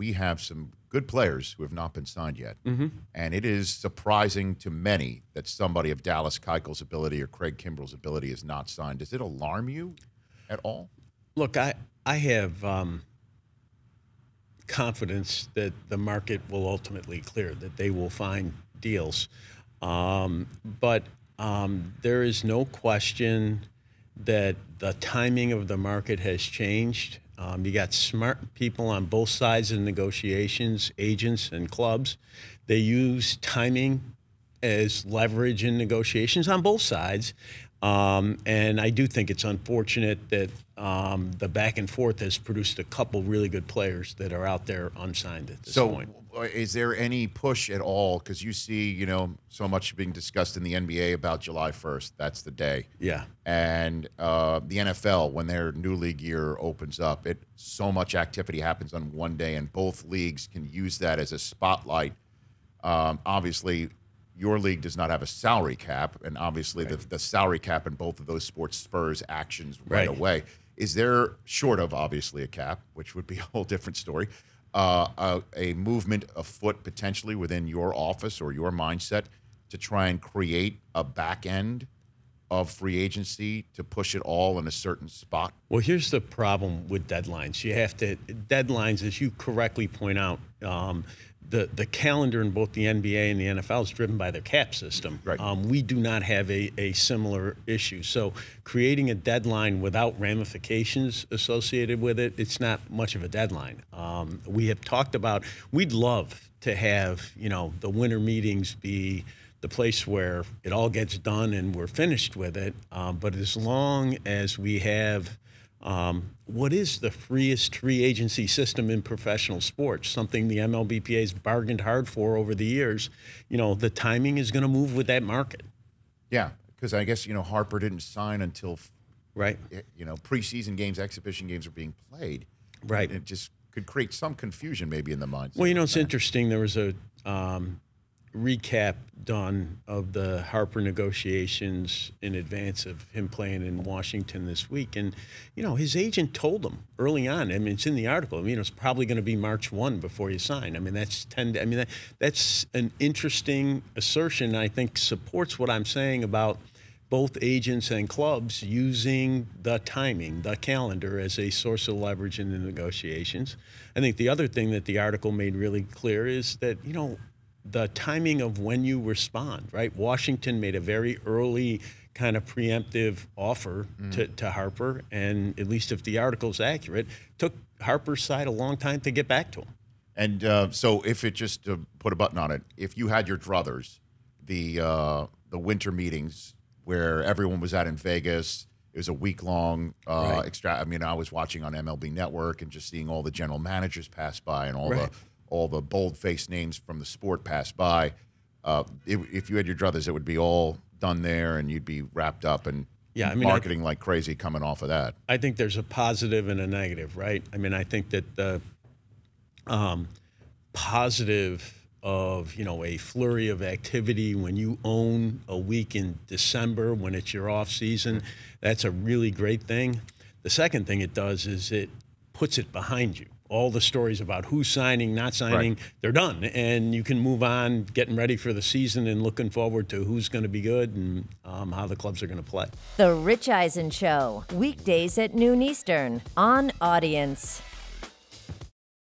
we have some good players who have not been signed yet. Mm-hmm. And it is surprising to many that somebody of Dallas Keuchel's ability or Craig Kimbrel's ability is not signed. Does it alarm you at all? Look, I have confidence that the market will ultimately clear, that they will find deals. But there is no question that the timing of the market has changed. You got smart people on both sides of negotiations, agents and clubs. They use timing as leverage in negotiations on both sides. And I do think it's unfortunate that the back and forth has produced a couple really good players that are out there unsigned at this point. Is there any push at all? Because you see, so much being discussed in the NBA about July 1st. That's the day. Yeah. And the NFL, when their new league year opens up, so much activity happens on one day, and both leagues can use that as a spotlight. Obviously, your league does not have a salary cap, and obviously the salary cap in both of those sports spurs actions right away. Is there, short of obviously a cap, which would be a whole different story, a movement afoot potentially within your office or your mindset to try and create a back end of free agency to push it all in a certain spot? Well, here's the problem with deadlines. You have to, deadlines, as you correctly point out, the calendar in both the NBA and the NFL is driven by their cap system. Right. We do not have a similar issue. So creating a deadline without ramifications associated with it, it's not much of a deadline. We have talked about, we'd love to have, the winter meetings be the place where it all gets done and we're finished with it. But as long as we have what is the freest free agency system in professional sports, something the MLBPA has bargained hard for over the years, the timing is going to move with that market. Yeah, because I guess, Harper didn't sign until, right. Preseason games, exhibition games are being played. Right. And it just could create some confusion maybe in the minds. Well, it's interesting. There was a recap done of the Harper negotiations in advance of him playing in Washington this week. And, his agent told him early on, it's in the article, it's probably going to be March 1 before you sign. That's an interesting assertion. I think supports what I'm saying about both agents and clubs using the timing, the calendar, as a source of leverage in the negotiations. I think the other thing that the article made really clear is that, the timing of when you respond, right? Washington made a very early kind of preemptive offer to Harper, and at least if the article's accurate, took Harper's side a long time to get back to him. And so if it just to put a button on it, if you had your druthers, the winter meetings where everyone was out in Vegas, it was a week-long extra. I was watching on MLB Network and just seeing all the general managers pass by and all the bold-faced names from the sport pass by. If you had your druthers, it would be all done there, and you'd be wrapped up and marketing like crazy coming off of that. I think there's a positive and a negative, right? I think that the positive of, a flurry of activity when you own a week in December when it's your off season, that's a really great thing. The second thing it does is it puts it behind you. All the stories about who's signing, not signing, they're done. And you can move on, getting ready for the season and looking forward to who's going to be good and how the clubs are going to play. The Rich Eisen Show, weekdays at noon Eastern on Audience.